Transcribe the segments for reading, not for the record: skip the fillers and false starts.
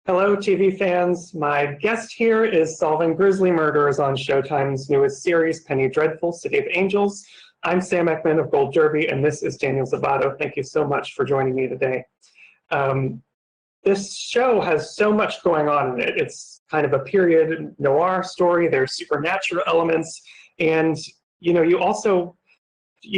Hello, TV fans. My guest here is solving grisly murders on Showtime's newest series, Penny Dreadful, City of Angels. I'm Sam Eckmann of Gold Derby, and this is Daniel Zovatto. Thank you so much for joining me today. This show has so much going on in it. It's kind of a period noir story. There's supernatural elements, and you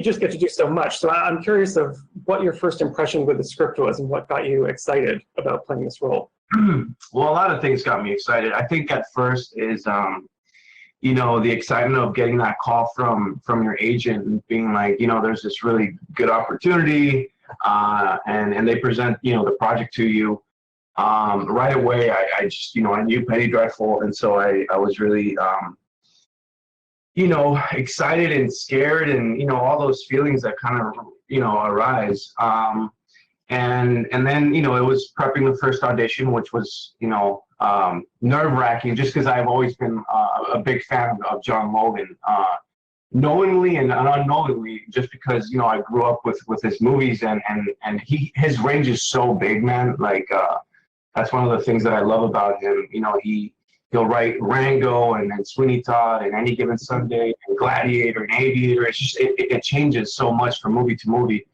just get to do so much. So I'm curious of what your first impression with the script was and what got you excited about playing this role. Well, a lot of things got me excited. I think at first is, the excitement of getting that call from your agent and being like, there's this really good opportunity, and they present, the project to you. Right away, I just, I knew Penny Dreadful, and so I was really, excited and scared and, all those feelings that kind of, arise. And then, it was prepping the first audition, which was, nerve-wracking just because I've always been a big fan of John Logan, knowingly and unknowingly, just because, I grew up with his movies and his range is so big, man. Like, that's one of the things that I love about him. He'll write Rango and Sweeney Todd and Any Given Sunday and Gladiator and Aviator. It's just, it changes so much from movie to movie.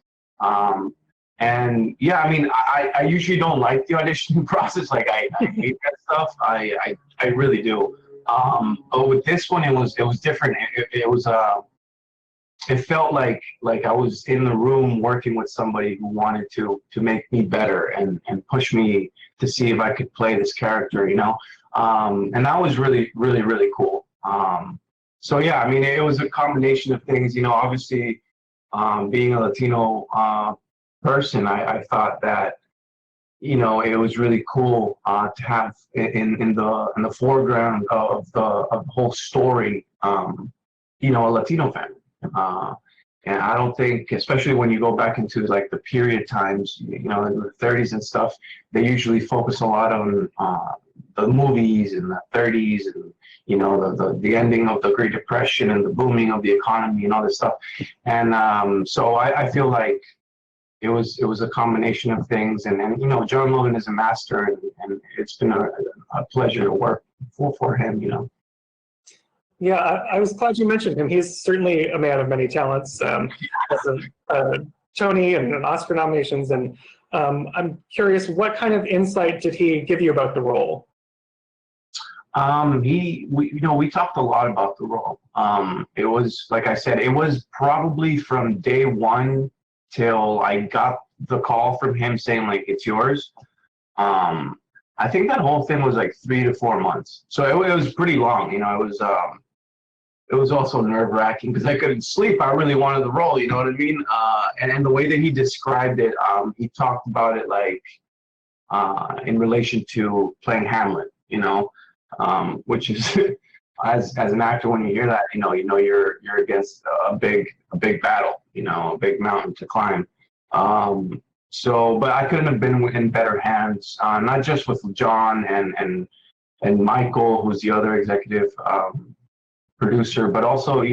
And yeah, I usually don't like the auditioning process. Like I hate that stuff. I really do. But with this one, it was different. It felt like I was in the room working with somebody who wanted to make me better and push me to see if I could play this character, and that was really, really, really cool. So yeah, it was a combination of things, obviously, being a Latino, person, I thought that, it was really cool, to have in the foreground of the whole story, a Latino family. And I don't think, especially when you go back into like the period times, in the 30s and stuff, they usually focus a lot on the movies in the 30s and, the ending of the Great Depression and the booming of the economy and all this stuff. And so I feel like it was a combination of things. And John Logan is a master, and it's been a pleasure to work for him, Yeah, I was glad you mentioned him. He's certainly a man of many talents. Has a Tony and Oscar nominations, and I'm curious, what kind of insight did he give you about the role? We talked a lot about the role. It was, like I said, it was probably from day one till I got the call from him saying like, it's yours. I think that whole thing was like 3 to 4 months. So it was pretty long, it was also nerve-wracking because I couldn't sleep. I really wanted the role, you know what I mean? And the way that he described it, he talked about it like in relation to playing Hamlet, which is as an actor, when you hear that, you're against a big battle, a big mountain to climb. But I couldn't have been in better hands, not just with John and Michael, who's the other executive producer, but also,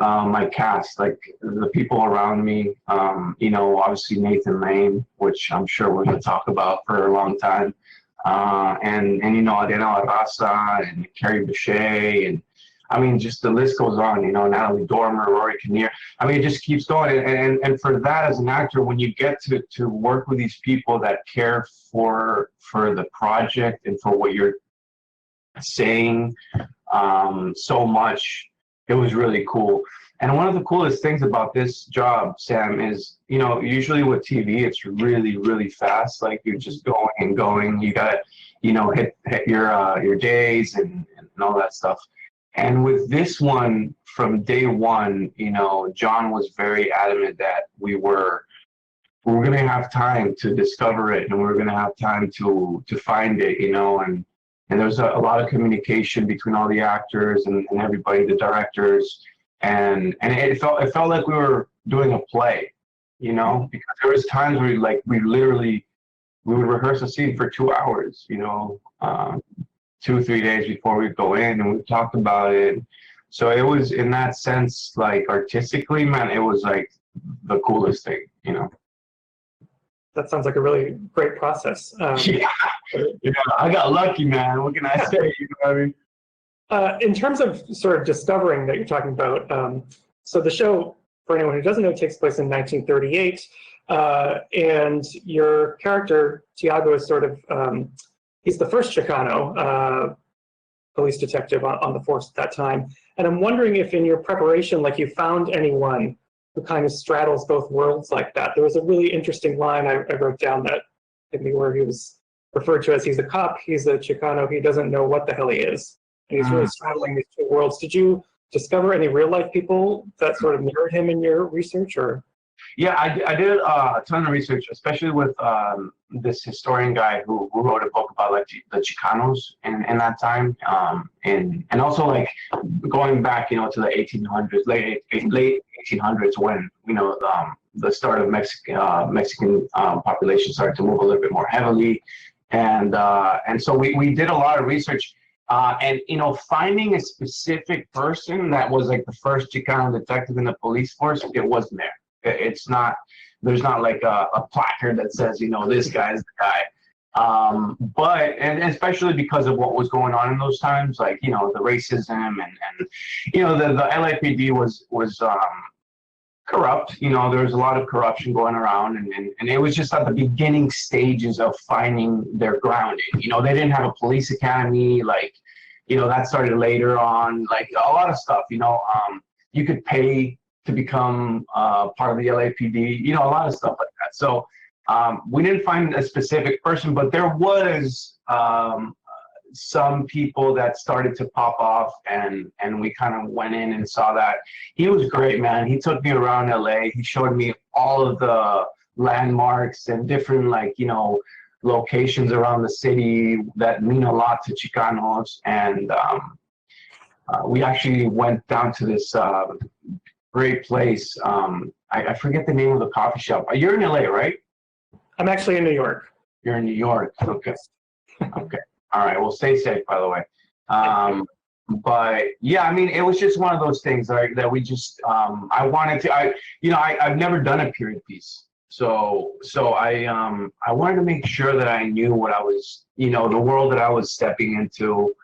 my cast, like the people around me, obviously Nathan Lane, which I'm sure we're going to talk about for a long time. And Adriana Raza and Carrie Bechet, and just the list goes on, Natalie Dormer, Rory Kinnear. It just keeps going. And for that, as an actor, when you get to work with these people that care for the project and for what you're saying, so much, it was really cool. And one of the coolest things about this job, Sam, is, usually with TV, it's really, really fast. Like you're just going and going. You got to, hit your days and all that stuff. And with this one, from day one, John was very adamant that we were going to have time to discover it, and we were going to have time to find it, and there's a lot of communication between all the actors and everybody, the directors. And it felt like we were doing a play, because there was times where we would rehearse a scene for 2 hours, 2 or 3 days before we go in, and we talked about it. So it was, in that sense, like artistically, man, it was like the coolest thing, that sounds like a really great process. Yeah, I got lucky, man. What can I say? You know what I mean? In terms of sort of discovering that you're talking about, so the show, for anyone who doesn't know, takes place in 1938, and your character, Tiago, is sort of, he's the first Chicano police detective on the force at that time. And I'm wondering if in your preparation, like, you found anyone who kind of straddles both worlds like that. There was a really interesting line I wrote down that hit me, where he was referred to as, he's a cop, he's a Chicano, he doesn't know what the hell he is. And he's really straddling these two worlds. Did you discover any real life people that sort of mirrored him in your research, or? Yeah, I did a ton of research, especially with this historian guy who wrote a book about like the Chicanos in that time, and also like going back, to the 1800s, late 1800s, when the start of Mexican population started to move a little bit more heavily, and so we did a lot of research. And finding a specific person that was like the first Chicano detective in the police force, it wasn't there. It's not. There's not like a placard that says, this guy's the guy. But especially because of what was going on in those times, like the racism and the LAPD was corrupt. There was a lot of corruption going around, and it was just at the beginning stages of finding their grounding. They didn't have a police academy, like, that started later on, like a lot of stuff. You could pay to become part of the LAPD, a lot of stuff like that. So we didn't find a specific person, but there was some people that started to pop off, and we kind of went in and saw that. He was great, man. He took me around LA. He showed me all of the landmarks and different, like, locations around the city that mean a lot to Chicanos. And we actually went down to this great place. I forget the name of the coffee shop. You're in LA, right? I'm actually in New York. You're in New York. Okay. Okay. All right. Well, stay safe, by the way. But yeah, I mean, it was just one of those things, right, that we just, I wanted to, I've never done a period piece. So I wanted to make sure that I knew what I was, the world that I was stepping into.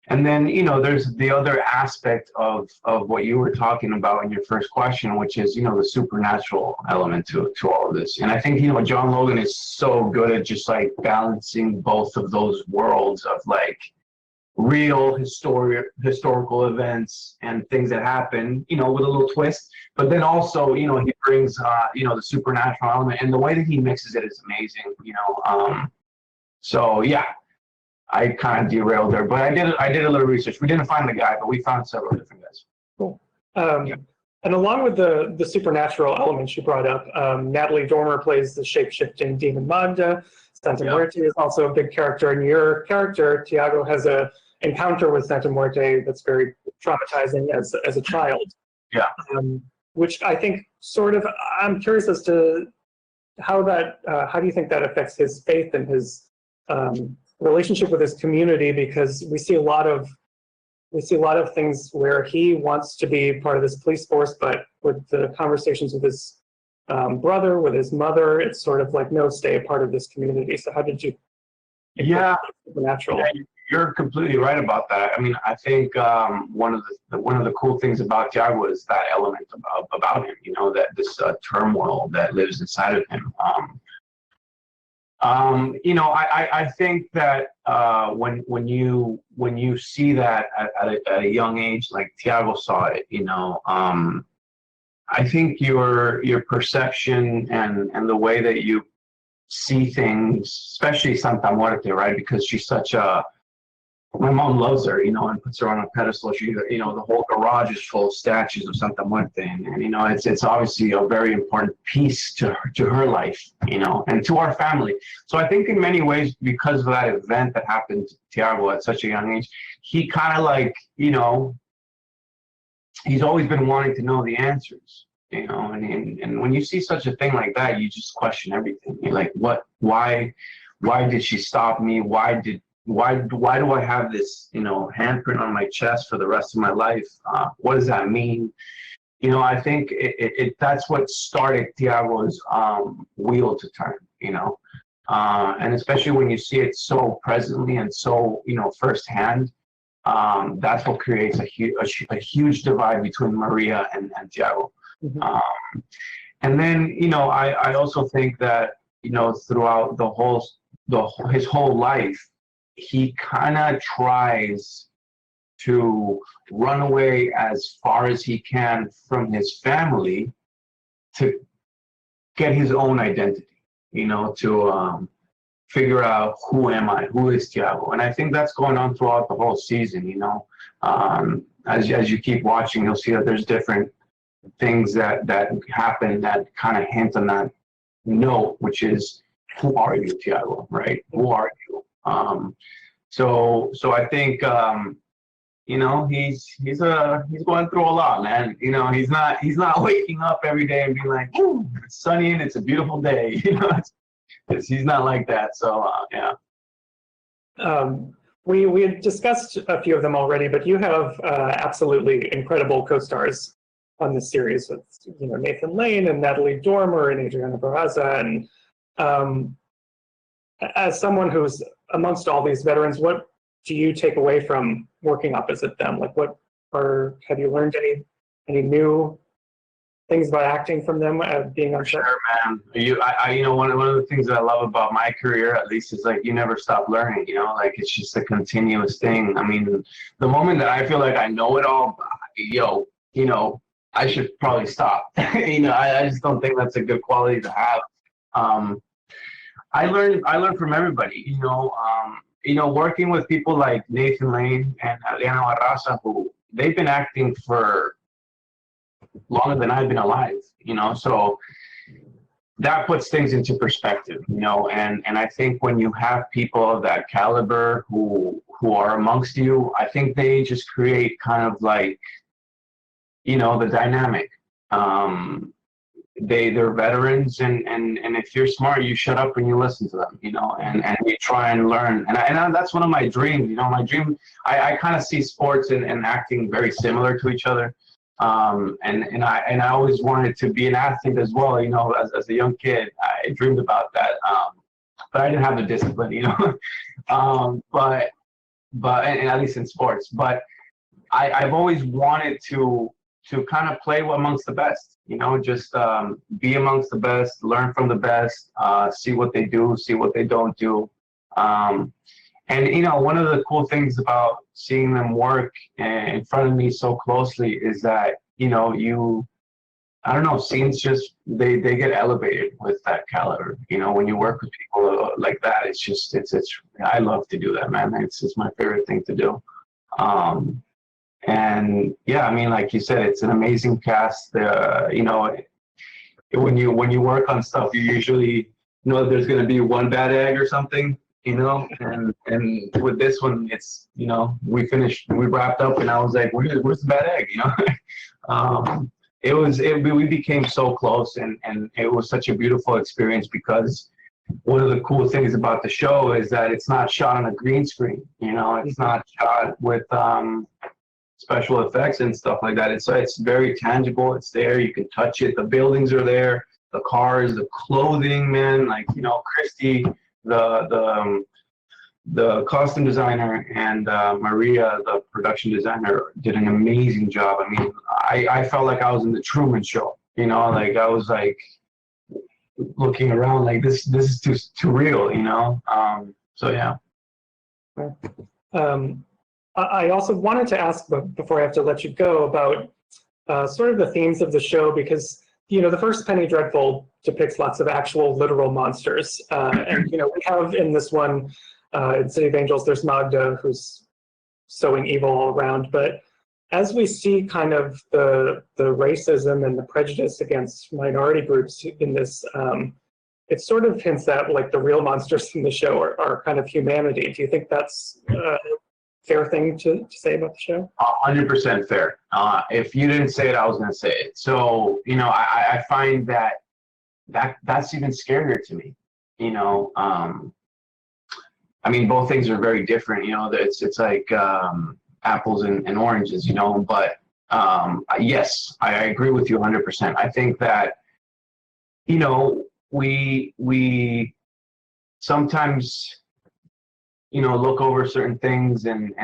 And then, there's the other aspect of what you were talking about in your first question, which is, the supernatural element to all of this. And I think, John Logan is so good at just like balancing both of those worlds of like real historical events and things that happen, with a little twist. But then also, he brings, the supernatural element, and the way that he mixes it is amazing, So yeah. I kind of derailed there, but I did a little research. We didn't find the guy, but we found several different guys. Cool. And along with the supernatural elements you brought up, Natalie Dormer plays the shape-shifting demon Magda. Santa Muerte is also a big character, and your character, Tiago, has a encounter with Santa Muerte that's very traumatizing as a child. Yeah. Which I think sort of, I'm curious as to how do you think that affects his faith and his relationship with his community, because we see a lot of things where he wants to be part of this police force, but with the conversations with his brother, with his mother, it's sort of like, no, stay a part of this community. So how did you? Yeah, supernatural. Yeah, you're completely right about that. I mean, I think one of the cool things about Tiago is that element about him. That this turmoil that lives inside of him. I think that when you see that at a young age, like Tiago saw it, I think your perception and the way that you see things, especially Santa Muerte, right? Because she's my mom loves her, and puts her on a pedestal. She, the whole garage is full of statues of Santa Muerte, and it's obviously a very important piece to her life, and to our family. So I think in many ways, because of that event that happened to Tiago at such a young age, he kind of like, he's always been wanting to know the answers, and when you see such a thing like that, you just question everything. You're like, why did she stop me? Why do I have this, handprint on my chest for the rest of my life? What does that mean? I think that's what started Thiago's wheel to turn, and especially when you see it so presently and so, firsthand, that's what creates a huge divide between Maria and Thiago. Mm-hmm. And then, I also think that, throughout his whole life, he kind of tries to run away as far as he can from his family to get his own identity, to figure out who am I, who is Thiago. And I think that's going on throughout the whole season, as you keep watching, you'll see that there's different things that happen that kind of hint on that note, which is, who are you, Thiago, right? Who are you? So I think, he's going through a lot, man. He's not waking up every day and being like, "Ooh, it's sunny and it's a beautiful day." He's not like that. So yeah. We had discussed a few of them already, but you have absolutely incredible co-stars on this series with Nathan Lane and Natalie Dormer and Adriana Barraza. And as someone who's amongst all these veterans, what do you take away from working opposite them? Like, have you learned any new things about acting from them, being on set? Sure, man. One of the things that I love about my career, at least, is like you never stop learning. Like it's just a continuous thing. I mean, the moment that I feel like I know it all, I should probably stop. I just don't think that's a good quality to have. I learned from everybody. Working with people like Nathan Lane and Adriana Barraza, who they've been acting for longer than I've been alive, so that puts things into perspective, and I think when you have people of that caliber who are amongst you, I think they just create kind of like, the dynamic. They're veterans, and if you're smart, you shut up and you listen to them, and you try and learn. And that's one of my dreams. My dream, I kind of see sports and acting very similar to each other. And I always wanted to be an athlete as well. As a young kid, I dreamed about that. But I didn't have the discipline, but and at least in sports. But I've always wanted to kind of play amongst the best. Just be amongst the best, learn from the best, see what they do, see what they don't do. And, one of the cool things about seeing them work in front of me so closely is that, I don't know, scenes just, they get elevated with that caliber. When you work with people like that, it's I love to do that, man. It's my favorite thing to do. And yeah, I mean, like you said, it's an amazing cast. When you work on stuff, you usually know there's going to be one bad egg or something, and with this one, it's, we wrapped up and I was like, where's the bad egg? We became so close, and it was such a beautiful experience, because one of the cool things about the show is that it's not shot on a green screen. It's not shot with special effects and stuff like that. It's very tangible. It's there. You can touch it. The buildings are there. The cars, the clothing, man. Like, Christy, the costume designer, and Maria, the production designer, did an amazing job. I mean, I felt like I was in the Truman Show. Like I was like looking around like this is too real. So yeah. I also wanted to ask, before I have to let you go, about sort of the themes of the show, because the first Penny Dreadful depicts lots of actual literal monsters, and we have in this one, in City of Angels, there's Magda, who's sowing evil all around. But as we see kind of the racism and the prejudice against minority groups in this, it sort of hints at like the real monsters in the show are kind of humanity. Do you think that's fair thing to say about the show? 100% fair. If you didn't say it, I was going to say it. So, I find that's even scarier to me. I mean, both things are very different. It's like apples and oranges, but yes, I agree with you 100%. I think that, you know, we sometimes, you know, look over certain things and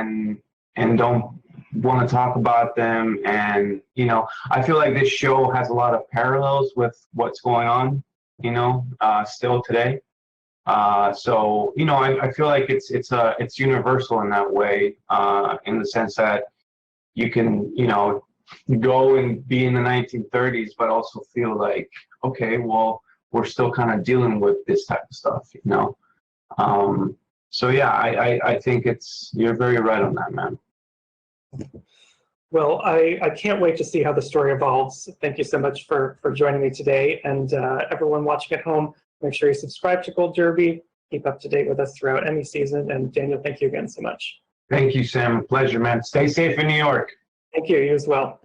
don't want to talk about them. And, you know, I feel like this show has a lot of parallels with what's going on, you know, still today. So, you know, I feel like it's universal in that way, in the sense that you can, you know, go and be in the 1930s, but also feel like, okay, well, we're still kind of dealing with this type of stuff, you know. So yeah, I think you're very right on that, man. Well, I can't wait to see how the story evolves. Thank you so much for joining me today. And everyone watching at home, make sure you subscribe to Gold Derby. Keep up to date with us throughout Emmy season. And Daniel, thank you again so much. Thank you, Sam. Pleasure, man. Stay safe in New York. Thank you. You as well.